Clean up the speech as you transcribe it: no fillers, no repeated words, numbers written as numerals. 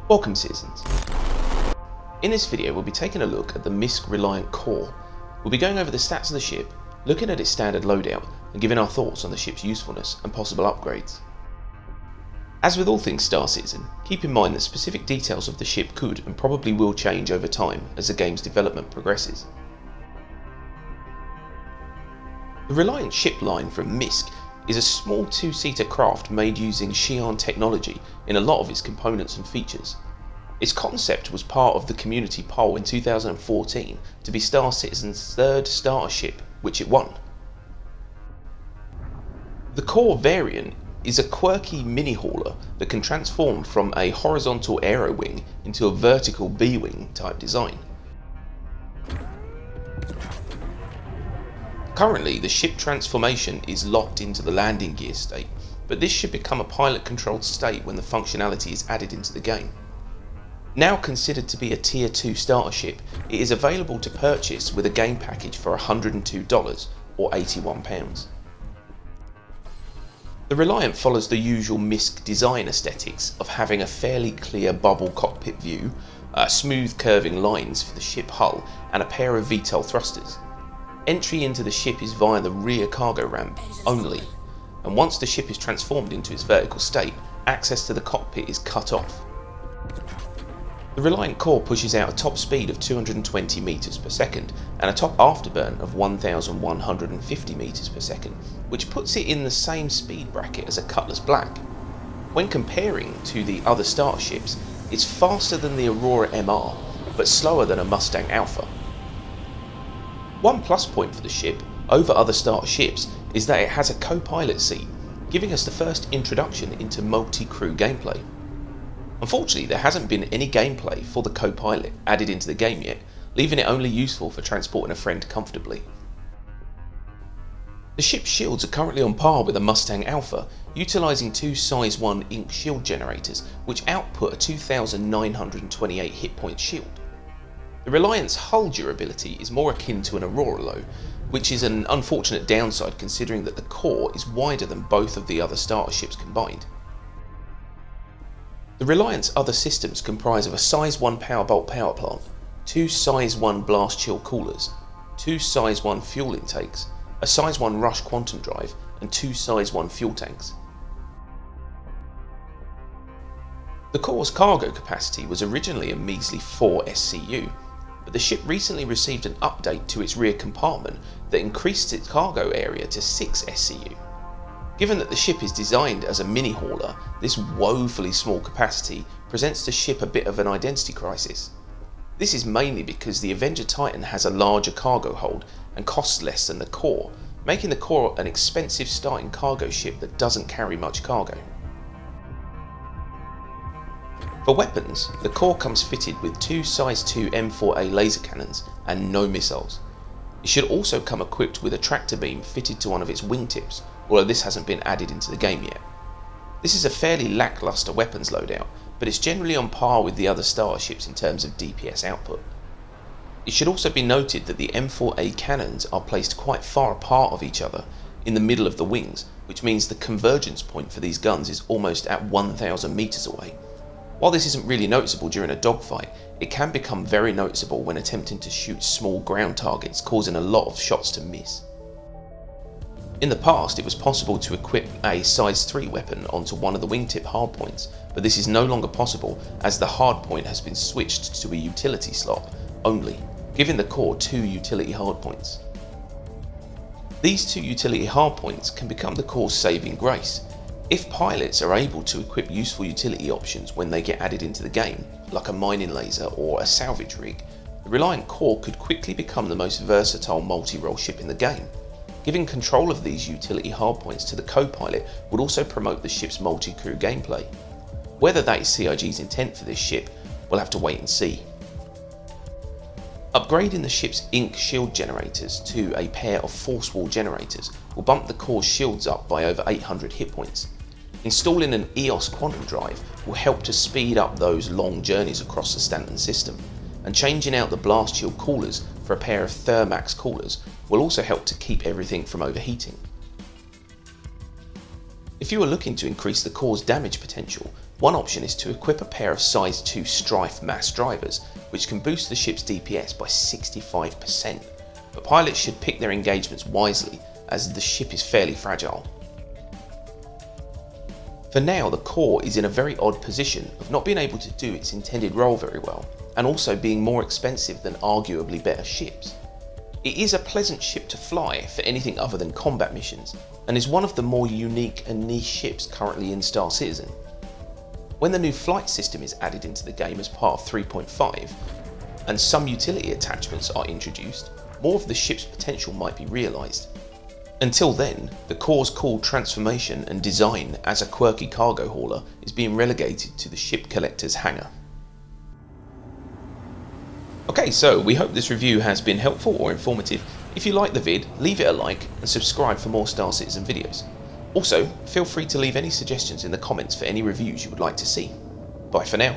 Welcome citizens. In this video we'll be taking a look at the MISC Reliant Kore. We'll be going over the stats of the ship, looking at its standard loadout and giving our thoughts on the ship's usefulness and possible upgrades. As with all things Star Citizen, keep in mind that specific details of the ship could and probably will change over time as the game's development progresses. The Reliant ship line from MISC is a small two-seater craft made using Xi'an technology in a lot of its components and features. Its concept was part of the community poll in 2014 to be Star Citizen's third starter ship, which it won. The Kore variant is a quirky mini-hauler that can transform from a horizontal aero wing into a vertical B-wing type design. Currently, the ship transformation is locked into the landing gear state, but this should become a pilot-controlled state when the functionality is added into the game. Now considered to be a Tier 2 starter ship, it is available to purchase with a game package for $102 or £81. The Reliant follows the usual MISC design aesthetics of having a fairly clear bubble cockpit view, smooth curving lines for the ship hull and a pair of VTOL thrusters. Entry into the ship is via the rear cargo ramp only, and once the ship is transformed into its vertical state, access to the cockpit is cut off. The Reliant Kore pushes out a top speed of 220 meters per second and a top afterburn of 1150 meters per second, which puts it in the same speed bracket as a Cutlass Black. When comparing to the other starter ships, it's faster than the Aurora MR, but slower than a Mustang Alpha. One plus point for the ship over other starter ships is that it has a co-pilot seat, giving us the first introduction into multi-crew gameplay. Unfortunately, there hasn't been any gameplay for the co-pilot added into the game yet, leaving it only useful for transporting a friend comfortably. The ship's shields are currently on par with a Mustang Alpha, utilising two Size 1 ink shield generators which output a 2928 hit point shield. The Reliant's hull durability is more akin to an Aurora though, which is an unfortunate downside considering that the Kore is wider than both of the other starter ships combined. The Reliant's other systems comprise of a Size 1 Powerbolt power plant, two Size 1 blast chill coolers, two Size 1 fuel intakes, a Size 1 rush quantum drive and two Size 1 fuel tanks. The Kore's cargo capacity was originally a measly 4 SCU, but the ship recently received an update to its rear compartment that increased its cargo area to 6 SCU. Given that the ship is designed as a mini-hauler, this woefully small capacity presents the ship a bit of an identity crisis. This is mainly because the Avenger Titan has a larger cargo hold and costs less than the Kore, making the Kore an expensive starting cargo ship that doesn't carry much cargo. For weapons, the Kore comes fitted with two Size 2 M4A laser cannons and no missiles. It should also come equipped with a tractor beam fitted to one of its wingtips, although this hasn't been added into the game yet. This is a fairly lackluster weapons loadout, but it's generally on par with the other starter ships in terms of DPS output. It should also be noted that the M4A cannons are placed quite far apart of each other in the middle of the wings, which means the convergence point for these guns is almost at 1000 meters away. While this isn't really noticeable during a dogfight, it can become very noticeable when attempting to shoot small ground targets, causing a lot of shots to miss. In the past, it was possible to equip a Size 3 weapon onto one of the wingtip hardpoints, but this is no longer possible as the hardpoint has been switched to a utility slot only, giving the Kore two utility hardpoints. These two utility hardpoints can become the Kore's saving grace. If pilots are able to equip useful utility options when they get added into the game, like a mining laser or a salvage rig, the Reliant Kore could quickly become the most versatile multi-role ship in the game. Giving control of these utility hardpoints to the co-pilot would also promote the ship's multi-crew gameplay. Whether that is CO.AG's intent for this ship, we'll have to wait and see. Upgrading the ship's ink shield generators to a pair of ForceWall generators will bump the Kore's shields up by over 800 hit points. Installing an EOS quantum drive will help to speed up those long journeys across the Stanton system, and changing out the blast shield coolers for a pair of Thermax coolers will also help to keep everything from overheating. If you are looking to increase the Kore's damage potential, One option is to equip a pair of Size2 Strife mass drivers, which can boost the ship's DPS by 65%, but pilots should pick their engagements wisely as the ship is fairly fragile. For now, the core is in a very odd position of not being able to do its intended role very well, and also being more expensive than arguably better ships. It is a pleasant ship to fly for anything other than combat missions, and is one of the more unique and niche ships currently in Star Citizen. When the new flight system is added into the game as part of 3.5, and some utility attachments are introduced, more of the ship's potential might be realised. Until then, the core's cool transformation and design as a quirky cargo hauler is being relegated to the ship collector's hangar. Okay, so we hope this review has been helpful or informative. If you like the vid, leave it a like and subscribe for more Star Citizen videos. Also, feel free to leave any suggestions in the comments for any reviews you would like to see. Bye for now.